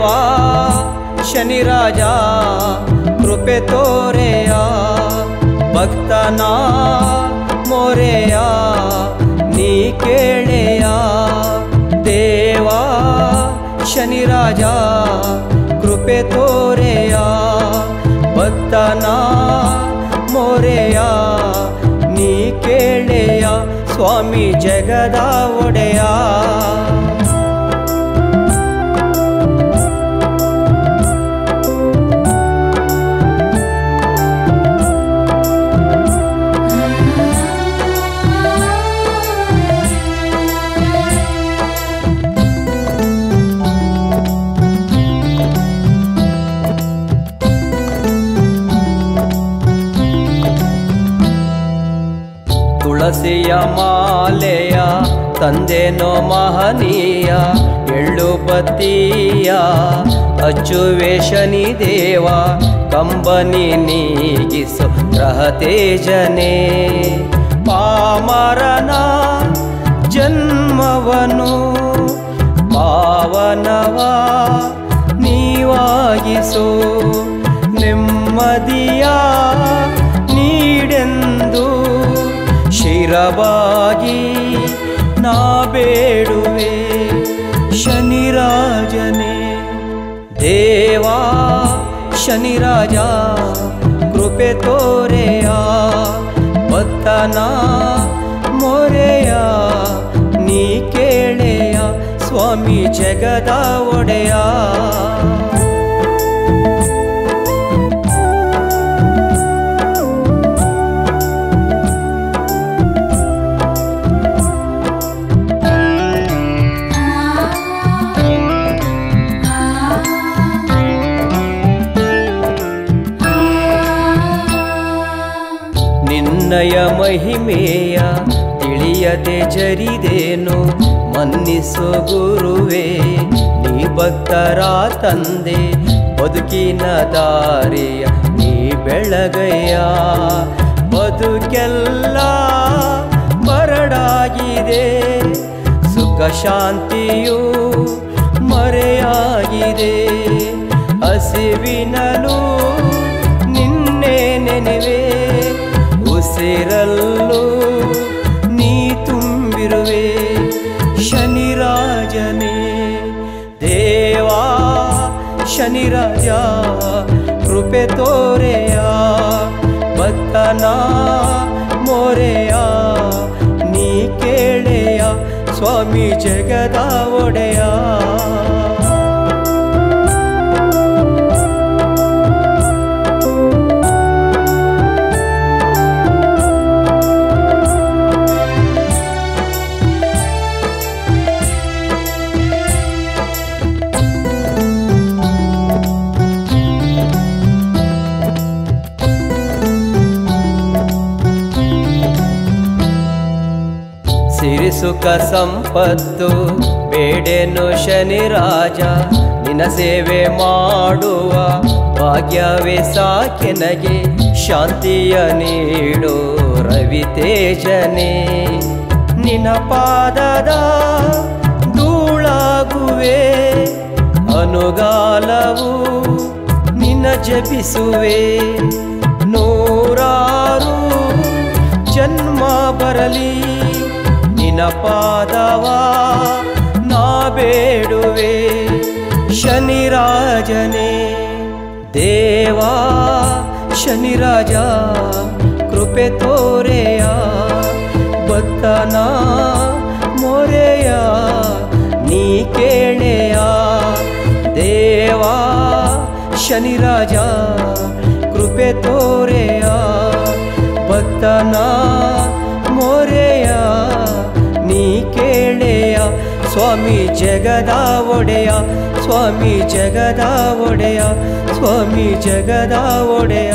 ದೇವಾ ಶನಿರಾಜ ಕೃಪೆ ತೋರೆಯ ಭಕ್ತನ ಮೊರೆಯ ನೀ ಕೇಳೆಯ ದೇವಾ ಶನಿರಾಜ ಕೃಪೆ ತೋರೆಯ ಭಕ್ತನ ಮೊರೆಯ ನೀ ಕೇಳೆಯ ಸ್ವಾಮಿ ಜಗದ ಒಡೆಯ ತುಳಸಿಯ ಮಾಲೆಯ ತಂದೆನೋ ಮಹನೀಯ ಎಳ್ಳು ಬತ್ತಿಯ ಅಚ್ಚುವೆ ಶನಿ ದೇವ ಕಂಬನಿ ನೀಗಿಸು ಗ್ರಹ ತೇಜನೆ ಪಾಮರನ ಜನ್ಮವನು ಪಾವನವ ನೀವಾಗಿಸು ನೆಮ್ಮದಿಯ ನೀಡೆಂದು ಶಿರವಾಗಿ ನಾ ಬೇಡುವೆ ಶನಿರಾಜನೇ ದೇವಾ ಶನಿರಾಜ ಕೃಪೆ ತೋರೆಯ ಭಕ್ತನ ಮೊರೆಯ ನೀ ಕೇಳೆಯ ಸ್ವಾಮಿ ಜಗದ ಒಡೆಯ ನಿನ್ನಯ ಮಹಿಮೆಯ ತಿಳಿಯದೆ ಜರಿದೇನು ಮನ್ನಿಸು ಗುರುವೇ ನೀ ಭಕ್ತರ ತಂದೆ ಬದುಕಿನ ದಾರಿಯ ನೀ ಬೆಳಗಯ್ಯ ಬದುಕೆಲ್ಲ ಬರಡಾಗಿದೆ ಸುಖ ಶಾಂತಿಯು ಮರೆಯಾಗಿದೆ ಹಸಿವಿನಲು ನಿನ್ನೆ ನೆನೆವೆ ಉಸಿರಲ್ಲೂ ನೀ ತುಂಬಿರುವೆ ಶನಿರಾಜನೇ ದೇವಾ ಶನಿರಾಜ ಕೃಪೆ ತೋರೆಯ ಭಕ್ತನ ಮೊರೆಯ ನೀ ಕೇಳೆಯ ಸ್ವಾಮಿ ಜಗದ ಒಡೆಯ ಸಿರಿ ಸುಖ ಸಂಪತ್ತು ಬೇಡೆನು ಶನಿರಾಜ ನಿನ್ನ ಸೇವೆ ಮಾಡುವ ಭಾಗ್ಯವೇ ಸಾಕೆನಗೆ ಶಾಂತಿಯ ನೀಡು ರವಿ ತೇಜನೆ ನಿನ್ನ ಪಾದದ ಧೂಳಾಗುವೆ ಅನುಗಾಲವು ನಿನ್ನ ಜಪಿಸುವೆ ನೂರಾರು ಜನ್ಮ ಬರಲಿ ನಿನ್ನ ಪಾದವ ನಾ ಬೇಡುವೆ ಶನಿರಾಜನೇ ದೇವಾ ಶನಿರಾಜ ಕೃಪೆ ತೋರೆಯ ಭಕ್ತನ ಮೊರೆಯ ನೀ ಕೇಳೆಯ ದೇವಾ ಶನಿರಾಜ ಕೃಪೆ ತೋರೆಯ ಭಕ್ತನ ಮೊರೆಯ ನೀ ಕೇಳೆಯ ಸ್ವಾಮಿ ಜಗದ ಒಡೆಯ ಸ್ವಾಮಿ ಜಗದ ಒಡೆಯ ಸ್ವಾಮಿ ಜಗದ ಒಡೆಯ